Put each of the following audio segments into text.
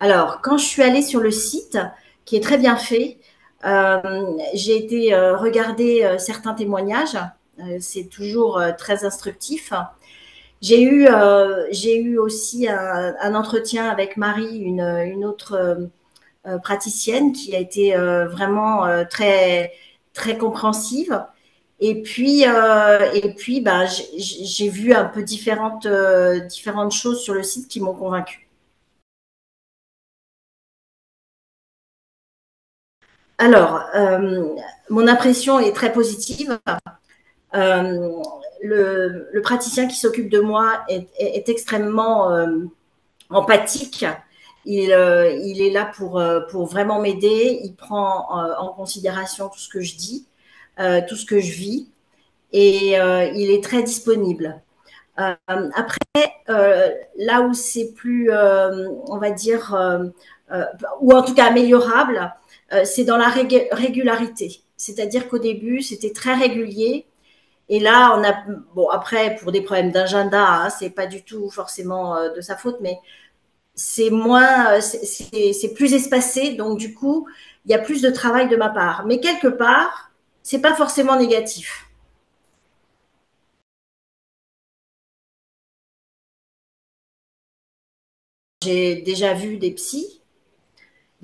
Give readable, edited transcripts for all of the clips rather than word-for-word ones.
Alors, quand je suis allée sur le site, qui est très bien fait, j'ai été regarder certains témoignages. C'est toujours très instructif. J'ai eu aussi un entretien avec Marie, une autre praticienne qui a été vraiment très compréhensive. Ben, j'ai vu un peu différentes choses sur le site qui m'ont convaincue. Alors, mon impression est très positive. Euh, le praticien qui s'occupe de moi est extrêmement empathique. Il est là pour vraiment m'aider. Il prend en considération tout ce que je dis, tout ce que je vis, et il est très disponible. Après, là où c'est plus, on va dire, euh, ou en tout cas améliorable, c'est dans la régularité. C'est-à-dire qu'au début, c'était très régulier. Et là, on a, bon, après, pour des problèmes d'agenda, hein, c'est pas du tout forcément de sa faute, mais c'est moins, c'est plus espacé. Donc, du coup, il y a plus de travail de ma part. Mais quelque part, c'est pas forcément négatif. J'ai déjà vu des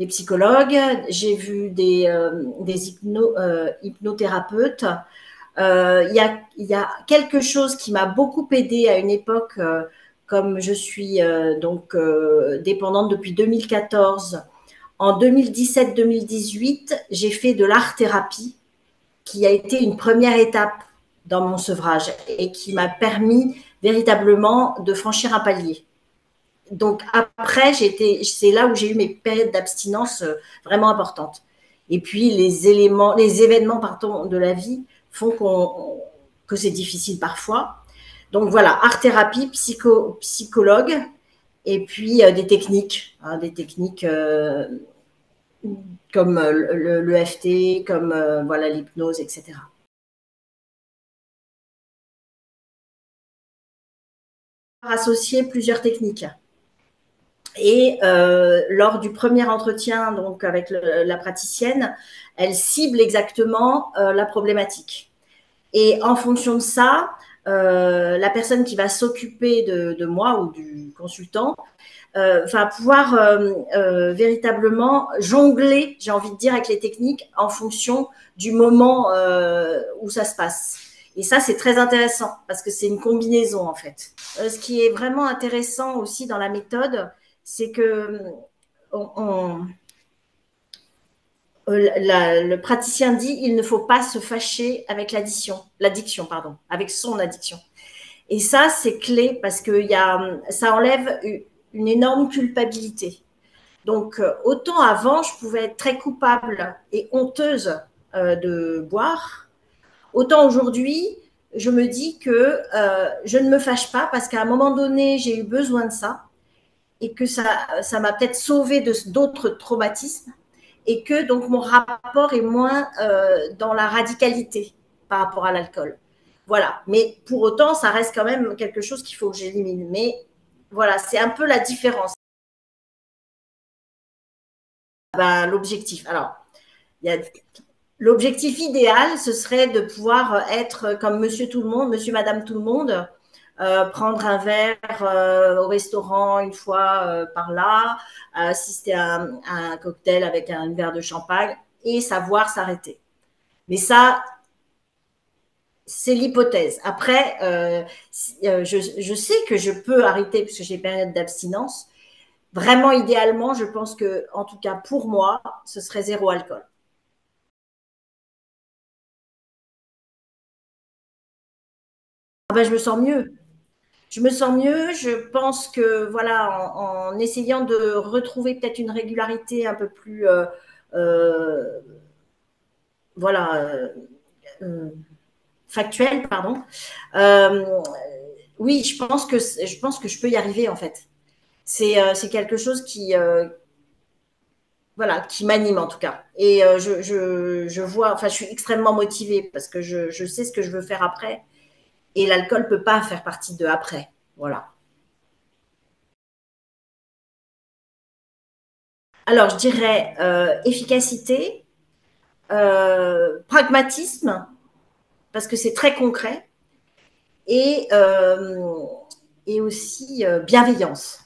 psychologues, j'ai vu des hypnothérapeutes. Il y a quelque chose qui m'a beaucoup aidé à une époque, comme je suis dépendante depuis 2014. En 2017-2018, j'ai fait de l'art-thérapie, qui a été une première étape dans mon sevrage et qui m'a permis véritablement de franchir un palier. Donc après, c'est là où j'ai eu mes périodes d'abstinence vraiment importantes. Et puis les événements pardon, de la vie font que c'est difficile parfois. Donc voilà, art thérapie, psychologue, et puis des techniques, hein, des techniques comme le FT, comme voilà l'hypnose, etc. Associer plusieurs techniques. Et lors du premier entretien donc avec la praticienne, elle cible exactement la problématique. Et en fonction de ça, la personne qui va s'occuper de moi ou du consultant va pouvoir véritablement jongler, j'ai envie de dire, avec les techniques en fonction du moment où ça se passe. Et ça, c'est très intéressant parce que c'est une combinaison en fait. Ce qui est vraiment intéressant aussi dans la méthode, c'est que on, on, le praticien dit il ne faut pas se fâcher avec l'addiction, pardon, avec son addiction. Et ça, c'est clé parce que ça enlève une énorme culpabilité. Donc, autant avant, je pouvais être très coupable et honteuse de boire, autant aujourd'hui, je me dis que je ne me fâche pas parce qu'à un moment donné, j'ai eu besoin de ça et que ça m'a peut-être sauvé d'autres traumatismes et que donc mon rapport est moins dans la radicalité par rapport à l'alcool. Voilà. Mais pour autant, ça reste quand même quelque chose qu'il faut que j'élimine. Mais voilà, c'est un peu la différence. Ben, l'objectif. Alors, il y a l'objectif idéal, ce serait de pouvoir être comme monsieur tout le monde, monsieur, madame tout le monde, prendre un verre au restaurant une fois par là, assister à un cocktail avec un verre de champagne et savoir s'arrêter. Mais ça, c'est l'hypothèse. Après, je sais que je peux arrêter puisque j'ai période d'abstinence. Vraiment, idéalement, je pense que, en tout cas pour moi, ce serait zéro alcool. Ah ben, je me sens mieux. Je me sens mieux. Je pense que, voilà, en essayant de retrouver peut-être une régularité un peu plus, euh, voilà, euh, factuelle, pardon. Euh, oui, je pense que je peux y arriver en fait. C'est quelque chose voilà, qui m'anime en tout cas. Et je vois, enfin, je suis extrêmement motivée parce que je sais ce que je veux faire après. Et l'alcool peut pas faire partie de après. Voilà. Alors, je dirais efficacité, pragmatisme, parce que c'est très concret, et, et aussi bienveillance.